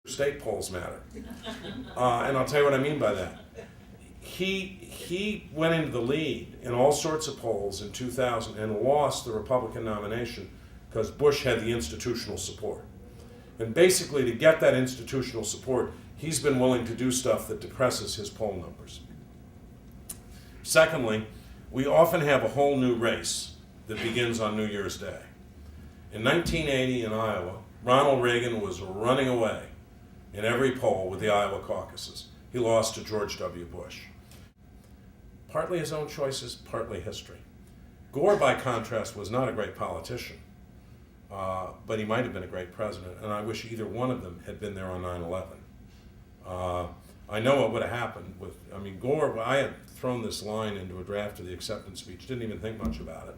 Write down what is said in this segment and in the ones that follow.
state polls matter. And I'll tell you what I mean by that. He went into the lead in all sorts of polls in 2000 and lost the Republican nomination because Bush had the institutional support. And basically, to get that institutional support, he's been willing to do stuff that depresses his poll numbers. Secondly, we often have a whole new race that begins on New Year's Day. In 1980 in Iowa, Ronald Reagan was running away in every poll with the Iowa caucuses. He lost to George W. Bush. Partly his own choices, partly history. Gore, by contrast, was not a great politician, but he might have been a great president, and I wish either one of them had been there on 9/11. I know what would have happened with, Gore, I had thrown this line into a draft of the acceptance speech, didn't even think much about it.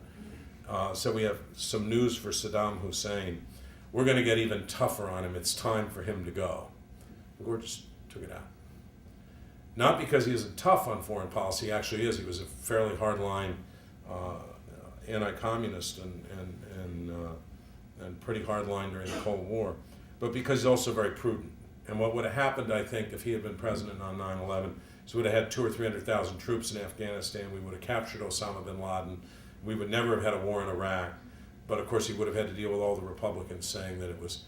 So we have some news for Saddam Hussein. We're going to get even tougher on him. It's time for him to go. Gore just took it out. Not because he isn't tough on foreign policy, he actually is. He was a fairly hardline anti-communist and pretty hardline during the Cold War, but because he's also very prudent. And what would have happened, I think, if he had been president on 9/11, is we would have had 200,000 or 300,000 troops in Afghanistan. We would have captured Osama bin Laden. We would never have had a war in Iraq. But of course, he would have had to deal with all the Republicans saying that it was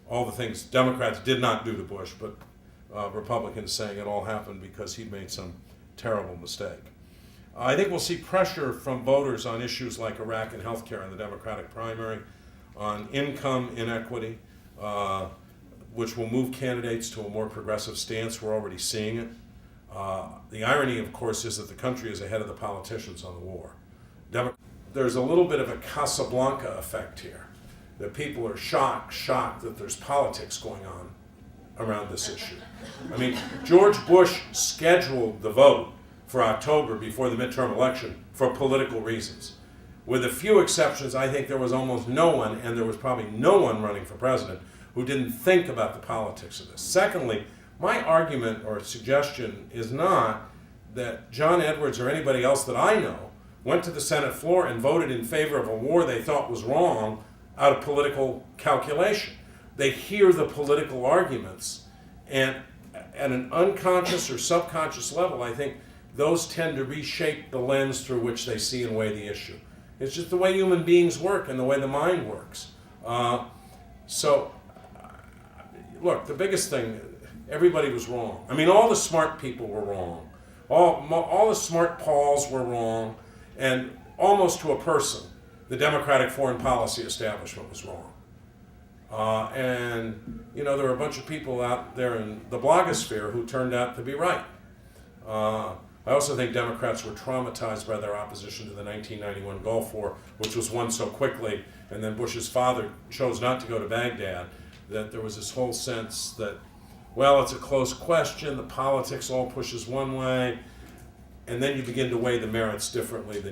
all the things Democrats did not do to Bush, but Republicans saying it all happened because he'd made some terrible mistake. I think we'll see pressure from voters on issues like Iraq and healthcare in the Democratic primary, on income inequity, which will move candidates to a more progressive stance. We're already seeing it. The irony, of course, is that the country is ahead of the politicians on the war. There's a little bit of a Casablanca effect here, that people are shocked that there's politics going on around this issue. George Bush scheduled the vote for October before the midterm election for political reasons. With a few exceptions, I think there was almost no one, and there was probably no one running for president, who didn't think about the politics of this. Secondly, my argument or suggestion is not that John Edwards or anybody else that I know went to the Senate floor and voted in favor of a war they thought was wrong out of political calculation. They hear the political arguments, and at an unconscious or subconscious level, I think those tend to reshape the lens through which they see and weigh the issue. It's just the way human beings work and the way the mind works. Look, the biggest thing, everybody was wrong. All the smart people were wrong. All the smart Pauls were wrong, and almost to a person, the Democratic foreign policy establishment was wrong. There were a bunch of people out there in the blogosphere who turned out to be right. I also think Democrats were traumatized by their opposition to the 1991 Gulf War, which was won so quickly, and then Bush's father chose not to go to Baghdad, that there was this whole sense that, well, it's a close question, the politics all pushes one way, and then you begin to weigh the merits differently than